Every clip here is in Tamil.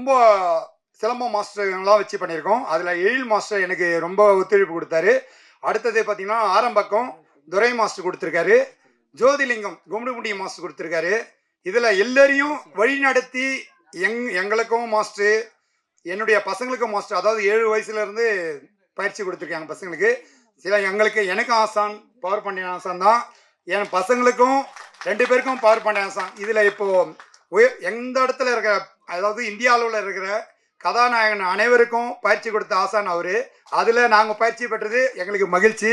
ரொம்ப சிலம்பம் மாஸ்டர்லாம் வச்சு பண்ணியிருக்கோம். அதில் எழில் மாஸ்டர் எனக்கு ரொம்ப ஒத்துழைப்பு கொடுத்தாரு. அடுத்தது பார்த்தீங்கன்னா ஆரம்பக்கம் துரை மாஸ்டர் கொடுத்துருக்காரு. ஜோதிலிங்கம் கும்மிடிமுடி மாஸ்டர் கொடுத்துருக்காரு. இதில் எல்லாரையும் வழிநடத்தி எங்களுக்கும் மாஸ்டர், என்னுடைய பசங்களுக்கும் மாஸ்டர், அதாவது 7 வயசுலேருந்து பயிற்சி கொடுத்துருக்காங்க பசங்களுக்கு. எனக்கும் ஆசான் பவர் பாண்டியன் ஆசான் தான். என் பசங்களுக்கும் 2 பேருக்கும் பவர் பாண்டியன் ஆசான். இதில் இப்போது எந்த இடத்துல இருக்கிற, அதாவது இந்திய அளவில் இருக்கிற கதாநாயகன் அனைவருக்கும் பயிற்சி கொடுத்த ஆசான் அவர். அதில் நாங்கள் பயிற்சி பெற்றது எங்களுக்கு மகிழ்ச்சி.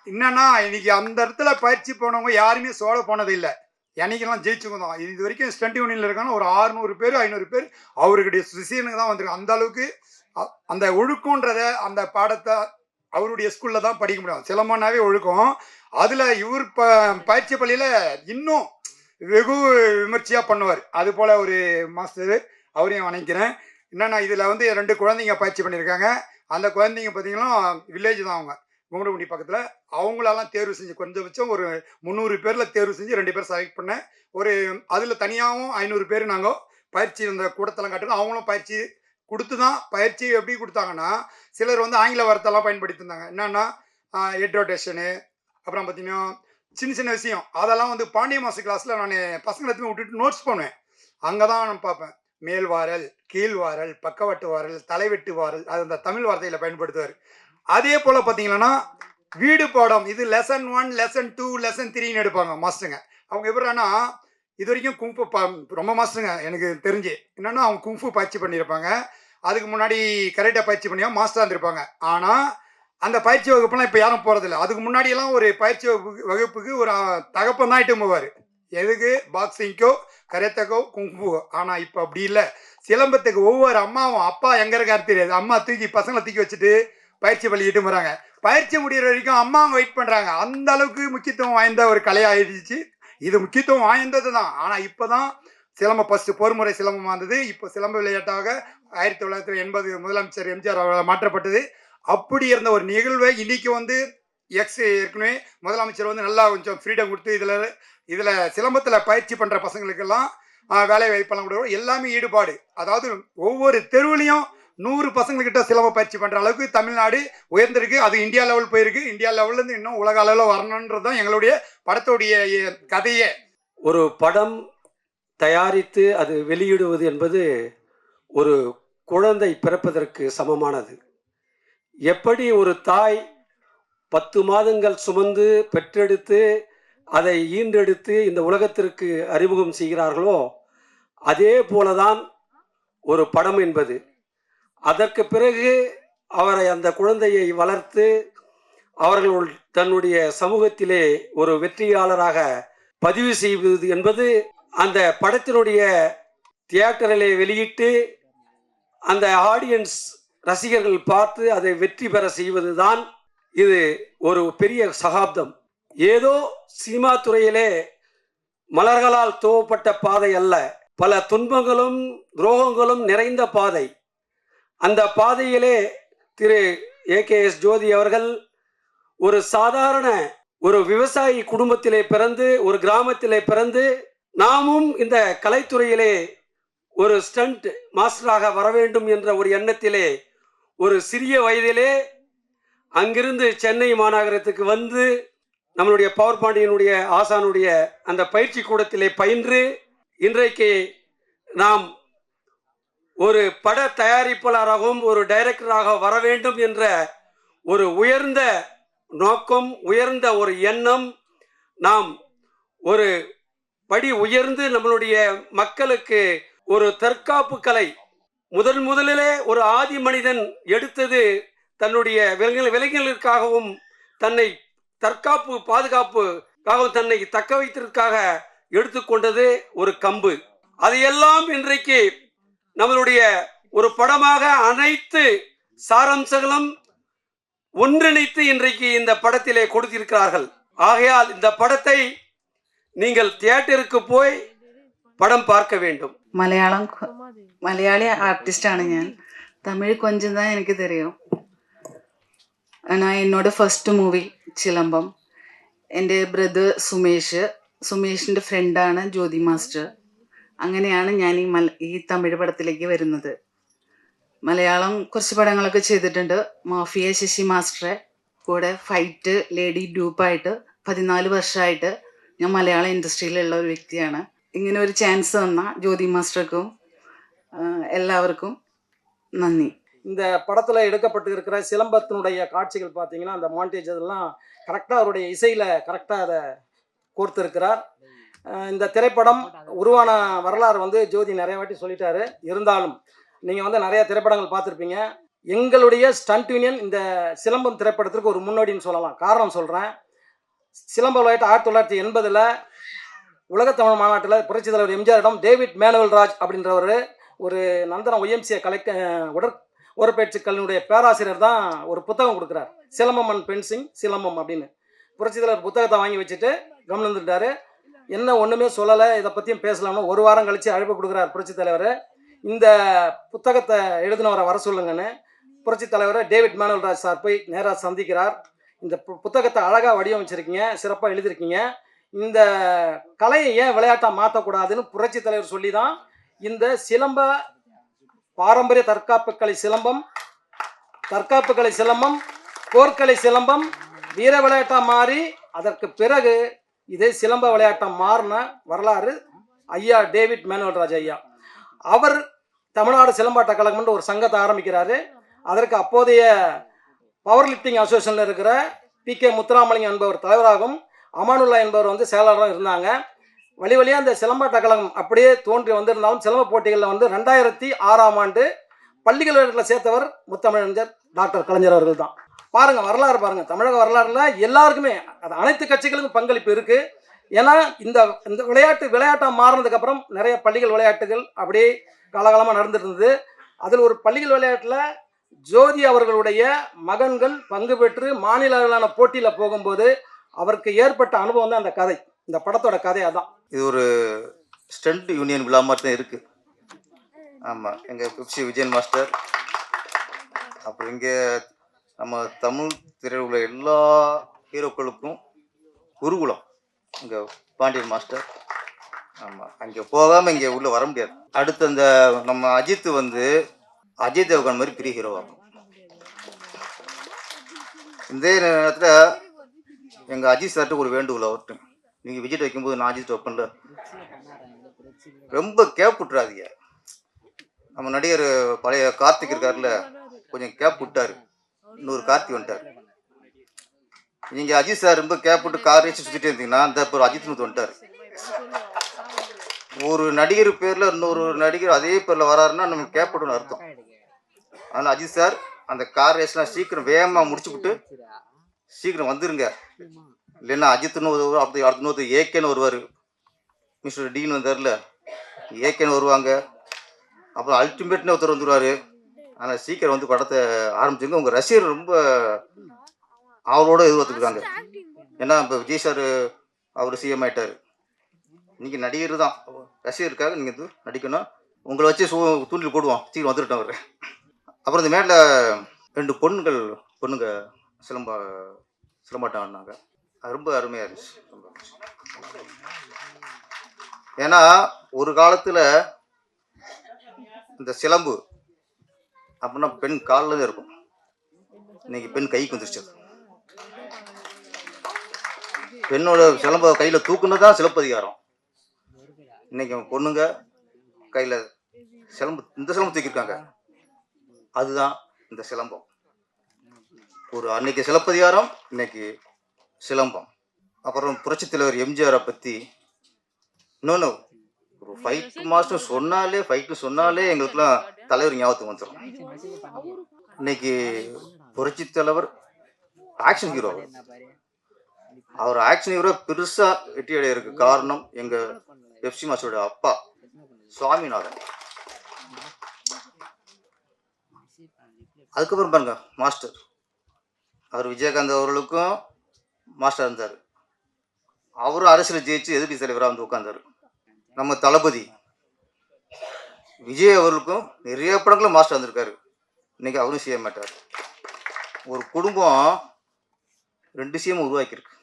என்னன்னா, இன்னைக்கு அந்த இடத்துல பயிற்சி போனவங்க யாருமே சோழ போனது இல்லை. என்னைக்கெல்லாம் ஜெயிச்சுங்க தான். இது வரைக்கும் ஸ்டண்ட் யூனியனில் இருக்காங்க ஒரு 600 பேர் 500 பேர் அவருடைய சிஷியனுக்கு தான் வந்திருக்கு. அந்த அளவுக்கு அந்த ஒழுக்கன்றத அந்த பாடத்தை அவருடைய ஸ்கூலில் தான் படிக்க முடியும். சிலம்பம்னாவே ஒழுக்கம். அதில் இவர் பயிற்சி பள்ளியில் இன்னும் வெகு விமர்சையாக பண்ணுவார். அது போல் ஒரு மாஸ்டர், அவரையும் வணங்கிக்கிறேன். என்னென்னா, இதில் 2 குழந்தைங்க பயிற்சி பண்ணியிருக்காங்க. அந்த குழந்தைங்க பார்த்தீங்கன்னா வில்லேஜ் தான், அவங்க கும்மிடிமுடி பக்கத்தில். அவங்களெல்லாம் தேர்வு செஞ்சு கொஞ்சம் ஒரு 300 பேரில் தேர்வு செஞ்சு 2 பேர் செலக்ட் பண்ணேன். அதில் தனியாகவும் 500 பேர் நாங்கள் பயிற்சி இந்த கூடத்தெல்லாம் காட்டுறோம். அவங்களும் பயிற்சி கொடுத்து தான். பயிற்சி எப்படி கொடுத்தாங்கன்னா, சிலர் ஆங்கில வார்த்தைலாம் பயன்படுத்தி இருந்தாங்க. என்னென்னா ஹெட் ரொட்டேஷனு, அப்புறம் பார்த்தீங்கன்னா சின்ன சின்ன விஷயம். அதெல்லாம் பாண்டிய மாஸ்டர் கிளாஸில் நான் பசங்களை எடுத்துன்னு விட்டுட்டு நோட்ஸ் பண்ணுவேன். அங்கே தான் நான் பார்ப்பேன். மேல் வாரல், கீழ் வாரல், பக்கவட்டு வாரல், தலைவெட்டு வாரல், அது அந்த தமிழ் வார்த்தையில் பயன்படுத்துவார். அதே போல் பார்த்தீங்கன்னா வீடு பாடம், இது லெசன் 1, லெசன் 2, லெசன் 3ன்னு எடுப்பாங்க மாஸ்டருங்க. அவங்க எப்படின்னா, இது வரைக்கும் குங்ஃபு ரொம்ப மாஸ்டருங்க எனக்கு தெரிஞ்சு. என்னென்னா, அவங்க குங்ஃபு பயிற்சி பண்ணியிருப்பாங்க. அதுக்கு முன்னாடி கரெக்டாக பயிற்சி பண்ணியா மாஸ்டராக இருந்திருப்பாங்க. ஆனால் அந்த பயிற்சி வகுப்புலாம் இப்போ யாரும் போகிறதில்ல. அதுக்கு முன்னாடியெல்லாம் ஒரு பயிற்சி வகுப்புக்கு ஒரு தகப்பன் தான் இட்டு போவார். எதுக்கு? பாக்ஸிங்க்கோ கரெக்டாக்கோ குங்ஃபுவோ. ஆனால் இப்போ அப்படி இல்லை. சிலம்பத்துக்கு ஒவ்வொரு அம்மாவும், அப்பா எங்கே இருக்காரு தெரியாது, அம்மா பசங்களை தூக்கி வச்சுட்டு பயிற்சி பள்ளிக்கிட்டு போகிறாங்க. பயிற்சி முடிகிற வரைக்கும் அம்மா அவங்க வெயிட் பண்ணுறாங்க. அந்த அளவுக்கு முக்கியத்துவம் வாய்ந்த ஒரு கலையாகிடுச்சு. இது முக்கியத்துவம் வாய்ந்தது தான். ஆனால் இப்போ தான் சிலம்பம் ஃபஸ்ட்டு பொறுமுறை சிலம்பம் வந்தது. இப்போ சிலம்ப விளையாட்டாக 1980 முதலமைச்சர் எம்ஜிஆர் அவர்கள் மாற்றப்பட்டது. அப்படி இருந்த ஒரு நிகழ்வை இன்னைக்கு ஏற்கனவே முதலமைச்சர் நல்லா கொஞ்சம் ஃப்ரீடம் கொடுத்து இதில் சிலம்பத்தில் பயிற்சி பண்ணுற பசங்களுக்கெல்லாம் வேலை வாய்ப்பெல்லாம் கொடுக்குறோம். எல்லாமே ஈடுபாடு. அதாவது ஒவ்வொரு தெருவுலையும் 100 பசங்கள்கிட்ட சிலம்ப பயிற்சி பண்ணுற அளவுக்கு தமிழ்நாடு உயர்ந்திருக்கு. அது இந்தியா லெவல் போயிருக்கு. இந்தியா லெவல்லேருந்து இன்னும் உலக அளவில் வரணுன்றது தான் எங்களுடைய படத்துடைய கதையே. ஒரு படம் தயாரித்து அது வெளியிடுவது என்பது ஒரு குழந்தை பிறப்பதற்கு சமமானது. எப்படி ஒரு தாய் 10 மாதங்கள் சுமந்து பெற்றெடுத்து அதை ஈன்றெடுத்து இந்த உலகத்திற்கு அறிமுகம் செய்கிறார்களோ, அதே போலதான் ஒரு படம் என்பது. அதற்கு பிறகு அவரை, அந்த குழந்தையை வளர்த்து அவர்கள் தன்னுடைய சமூகத்திலே ஒரு வெற்றியாளராக பதிவு செய்வது என்பது, அந்த படத்தினுடைய தியேட்டரிலே வெளியிட்டு அந்த ஆடியன்ஸ் ரசிகர்கள் பார்த்து அதை வெற்றி பெற செய்வது தான் இது ஒரு பெரிய சகாப்தம். ஏதோ சினிமா துறையிலே மலர்களால் துவப்பட்ட பாதை அல்ல, பல துன்பங்களும் துரோகங்களும் நிறைந்த பாதை. அந்த பாதையிலே திரு AKS ஜோதி அவர்கள் ஒரு சாதாரண ஒரு விவசாயி குடும்பத்திலே பிறந்து, ஒரு கிராமத்திலே பிறந்து, நாமும் இந்த கலைத்துறையிலே ஒரு ஸ்டண்ட் மாஸ்டராக வர வேண்டும் என்ற ஒரு எண்ணத்திலே ஒரு சிறிய வயதிலே அங்கிருந்து சென்னை மாநகரத்துக்கு வந்து நம்மளுடைய பவர் பாண்டியனுடைய ஆசானுடைய அந்த பயிற்சி கூடத்திலே பயின்று, இன்றைக்கு நாம் ஒரு பட தயாரிப்பாளராகவும் ஒரு டைரக்டராக வர வேண்டும் என்ற ஒரு உயர்ந்த நோக்கம், உயர்ந்த ஒரு எண்ணம், நாம் ஒரு படி உயர்ந்து நம்மளுடைய மக்களுக்கு ஒரு தற்காப்பு கலை முதலிலே ஒரு ஆதி மனிதன் எடுத்தது தன்னுடைய விலங்குகளுக்காகவும் தன்னை தற்காப்பு பாதுகாப்புக்காகவும் தன்னை தக்க வைத்ததற்காக எடுத்துக்கொண்டது ஒரு கம்பு. அதையெல்லாம் இன்றைக்கு நம்மளுடைய ஒரு படமாக அனைத்து சாரம்சங்களும் ஒன்றிணைத்து இன்றைக்கு இந்த படத்திலே கொடுத்திருக்கிறார்கள். ஆகையால் இந்த படத்தை நீங்கள் தியேட்டருக்கு போய் படம் பார்க்க வேண்டும். മലയാളി ആർട്ടിസ്റ്റാണ് ഞാൻ. തമിഴ് കൊഞ്ചം தான் എനിക്ക് தெரியும். நான் என்னோட ஃபர்ஸ்ட் மூவி ചിലമ്പം. എൻ്റെ ബ്രദർ സുമേഷിൻ്റെ ഫ്രണ്ടാണ് ജ്യോതി മാസ്റ്റർ. അങ്ങനെയാണ് ഞാൻ ഈ തമിഴ് പടത്തിലേക്ക് വരുന്നത്. മലയാളം കുറച്ച് പടങ്ങളൊക്കെ ചെയ്തിട്ടുണ്ട്. മാഫിയ ശശി മാസ്റ്ററെ കൂടെ ഫൈറ്റ് ലേഡി ഡ്യൂപ്പായിട്ട് 14 വർഷമായിട്ട് ഞാൻ മലയാള ഇൻഡസ്ട്രിയിലുള്ള ഒരു വ്യക്തിയാണ്. ഇങ്ങനെ ഒരു ചാൻസ് തന്ന ജ്യോതി മാസ്റ്റർക്കും எல்லாருக்கும் நன்றி. இந்த படத்தில் எடுக்கப்பட்டு இருக்கிற சிலம்பத்தினுடைய காட்சிகள் பார்த்தீங்கன்னா அந்த மாண்டேஜ் அதெல்லாம் கரெக்டாக அவருடைய இசையில் கரெக்டாக அதை கோர்த்துருக்கிறார். இந்த திரைப்படம் உருவான வரலாறு வந்து ஜோதி நிறைய வாட்டி சொல்லிட்டாரு. இருந்தாலும் நீங்கள் வந்து நிறைய திரைப்படங்கள் பார்த்துருப்பீங்க. எங்களுடைய ஸ்டண்ட் யூனியன் இந்த சிலம்பம் திரைப்படத்திற்கு ஒரு முன்னோடின்னு சொல்லலாம். காரணம் சொல்கிறேன். சிலம்ப விளையாட்டு 1980 உலகத்தமிழ் மாநாட்டில் புரட்சி தலைவர் எம்ஜிஆரிடம் டேவிட் மேனுவல் ராஜ் அப்படின்றவர் ஒரு நந்தனம் ஒய்எம்சிஏ உடற்பயிற்சி கல்வியினுடைய பேராசிரியர் தான் ஒரு புத்தகம் கொடுக்குறார். சிலம்பம் அண்ட் பென்சிங் சிலம்பம் அப்படின்னு. புரட்சி தலைவர் புத்தகத்தை வாங்கி வச்சுட்டு கவனிந்துட்டாரு. என்ன ஒன்றுமே சொல்லலை, இதை பற்றியும் பேசலாம்னு ஒரு வாரம் கழித்து அழைப்பு கொடுக்குறார் புரட்சி தலைவர். இந்த புத்தகத்தை எழுதினவரை வர சொல்லுங்கன்னு புரட்சி தலைவர் டேவிட் மேனுவல் ராஜ் சார் போய் நேராக சந்திக்கிறார். இந்த புத்தகத்தை அழகாக வடிவமைச்சிருக்கீங்க, சிறப்பாக எழுதியிருக்கீங்க. இந்த கலையை ஏன் விளையாட்டாக மாற்றக்கூடாதுன்னு புரட்சி தலைவர் சொல்லி தான் இந்த சிலம்ப பாரம்பரிய தற்காப்பு கலை சிலம்பம், போர்க்கலை சிலம்பம் வீர விளையாட்டாக மாறி அதற்கு பிறகு இதே சிலம்ப விளையாட்டாக மாறின வரலாறு ஐயா டேவிட் மேனுவல் ராஜ் ஐயா. அவர் தமிழ்நாடு சிலம்பாட்ட கழகம்னு ஒரு சங்கத்தை ஆரம்பிக்கிறாரு. அதற்கு அப்போதைய பவர் லிஃப்டிங் அசோசியேஷனில் இருக்கிற PK முத்துராமலிங்கம் என்பவர் தலைவராகவும் அமானுல்லா என்பவர் வந்து செயலாளராக இருந்தாங்க. வழியாக அந்த சிலம்பாட்ட கழகம் அப்படியே தோன்றி வந்திருந்தாலும் சிலம்ப போட்டிகளில் வந்து 2006ஆம் ஆண்டு பள்ளிகள் விளையாட்டில் சேர்த்தவர் முத்தமிழறிஞர் டாக்டர் கலைஞர் அவர்கள் தான். பாருங்கள், வரலாறு பாருங்கள். தமிழக வரலாறுல எல்லாருக்குமே அது அனைத்து கட்சிகளுக்கும் பங்களிப்பு இருக்குது. ஏன்னா இந்த இந்த விளையாட்டாக மாறினதுக்கப்புறம் நிறைய பள்ளிகள் விளையாட்டுகள் அப்படியே காலகாலமாக நடந்துட்டு இருந்தது. அதில் ஒரு பள்ளிகள் விளையாட்டில் ஜோதி அவர்களுடைய மகன்கள் பங்கு பெற்று மாநில அளவிலான போட்டியில் போகும்போது அவருக்கு ஏற்பட்ட அனுபவம் தான் அந்த கதை, இந்த படத்தோட கதை. அதான் இது ஒரு ஸ்டண்ட் யூனியன் விழா மாதிரி தான் இருக்குது. ஆமாம், எங்கள் பெப்சி விஜயன் மாஸ்டர், அப்புறம் இங்கே நம்ம தமிழ் திரையில் உள்ள எல்லா ஹீரோக்களுக்கும் குருகுலம் இங்கே பாண்டியன் மாஸ்டர். ஆமாம், அங்கே போகாமல் இங்கே உள்ளே வர முடியாது. அடுத்து அந்த நம்ம அஜித் வந்து அஜய் தேவ்கன் மாதிரி பெரிய ஹீரோவாகும். இந்த நேரத்தில் எங்கள் அஜித் சார்ட்டு ஒரு வேண்டுகோள் அவர்கிட்ட, நீங்கள் விஜிட் வைக்கும்போது நான் அஜித் வைப்பேன்ல, ரொம்ப கேப் விட்டுறாதீங்க. நம்ம நடிகர் பழைய கார்த்திக் இருக்கார்ல, கொஞ்சம் கேப் விட்டார், இன்னொரு கார்த்திக் வந்துட்டார். நீங்கள் அஜித் சார் ரொம்ப கேப் விட்டு கார் ரேச்சு சுற்றிட்டே இருந்தீங்கன்னா அந்த இப்போ அஜித் வந்துட்டார். ஒரு நடிகர் பேரில் இன்னொரு நடிகர் அதே பேரில் வராருன்னா நம்ம கேப் விட்டுன்னு அர்த்தம். அதனால் அஜித் சார் அந்த கார் ரேஸ்லாம் சீக்கிரம் வேகமாக முடிச்சுக்கிட்டு சீக்கிரம் வந்துருங்க. இல்லைன்னா அஜித்னு ஒரு அடுத்த ஏகேன்னு வருவார், மிஸ்டர் டீன் வந்தார்ல, ஏகேன்னு வருவாங்க, அப்புறம் அல்டிமேட்னு ஒருத்தர் வந்துடுவார். ஆனால் சீக்கிரம் வந்து படத்தை ஆரம்பிச்சுங்க. உங்கள் ரசிகர் ரொம்ப அவரோட எதிர்பார்த்துருக்காங்க. ஏன்னா இப்போ விஜய் சார் அவர் சிஎம் ஆகிட்டார். நீங்கள் நடிகர் தான், ரசிகருக்காக நீங்கள் இது நடிக்கணும். உங்களை வச்சு தூண்டில் போடுவோம், சீக்கிரம் வந்துட்டோம் அவர். அப்புறம் இந்த மேலே 2 பொண்ணுங்க சிலம்பாட்டம் ஆடினாங்க. அது ரொம்ப அருமையாக இருந்துச்சு. ஏன்னா ஒரு காலத்தில் இந்த சிலம்பு அப்படின்னா பெண் காலில் தான் இருக்கும், இன்னைக்கு பெண் கைக்கு வந்துருச்சு. பெண்ணோட சிலம்ப கையில் தூக்குனது தான் சிலப்பதிகாரம். இன்னைக்கு பொண்ணுங்க கையில் இந்த சிலம்பு தூக்கியிருக்காங்க, அதுதான் இந்த சிலம்பம். ஒரு அன்னைக்கு சிலப்பதிகாரம், இன்னைக்கு சிலம்பம். அப்புறம் புரட்சித் தலைவர் எம்ஜிஆரை பற்றி இன்னொன்று, ஒரு ஃபைட்டு சொன்னாலே எங்களுக்குலாம் தலைவர் ஞாபகத்துக்கு வந்துடும். இன்னைக்கு புரட்சித் தலைவர் ஆக்ஷன் ஹீரோ. அவர் ஆக்ஷன் ஹீரோ பெருசாக வெற்றி அடையிறதுக்கு காரணம் எங்கள் பெப்சி மாஸ்டரோட அப்பா சுவாமிநாதன். அதுக்கப்புறம் பாருங்க மாஸ்டர், அவர் விஜயகாந்த் அவர்களுக்கும் மாஸ்டர் இருந்தார். அவரும் அரசியல் ஜெயிச்சு எதிர்ப்பு தலைவராக வந்து உட்கார்ந்தார். நம்ம தளபதி விஜய் அவர்களுக்கும் நிறைய படங்களும் மாஸ்டர் வந்திருக்காரு. இன்னைக்கு அவரும் செய்ய மாட்டார். ஒரு குடும்பம் 2 சிஎம் உருவாக்கியிருக்கு.